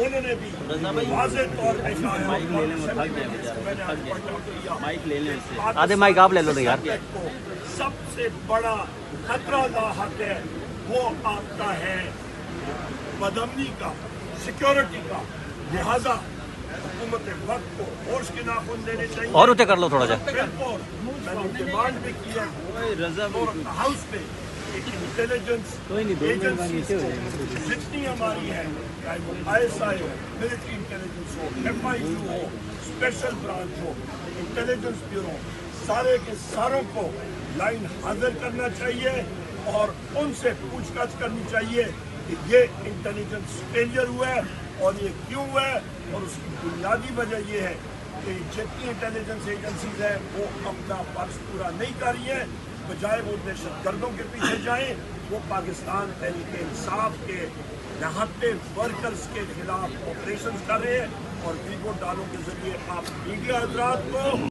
उन्होंने भी वाज़ेह तौर पे आधे माइक आप ले लो यार। सबसे बड़ा खतरा लाहक है वो आपका है बदअमनी का, सिक्योरिटी का। लिहाजा हुकूमत वक्त को होश के नाखून देने चाहिए। और उठे कर लो थोड़ा सा। बिल्कुल मैंने डिमांड भी की है हाउस में इंटेलिजेंस एजेंसीज जितनी हमारी है, चाहे वो ISI हो, मिलिट्री इंटेलिजेंस हो, FIU हो, स्पेशल ब्रांच हो, इंटेलिजेंस ब्यूरो, सारे के सारों को लाइन हाजिर करना चाहिए और उनसे पूछताछ करनी चाहिए कि ये इंटेलिजेंस फेलियर हुआ है और ये क्यों हुआ है। और उसकी बुनियादी वजह ये है कि जितनी इंटेलिजेंस एजेंसीज हैं वो अपना फर्ज पूरा नहीं कर रही हैं, बजाय वो दहशतगर्दों के पीछे जाएं, वो पाकिस्तान तहरीक इंसाफ के नहाते वर्कर्स के खिलाफ ऑपरेशन कर रहे हैं। और वीडियो डालों के जरिए आप मीडिया हजरात को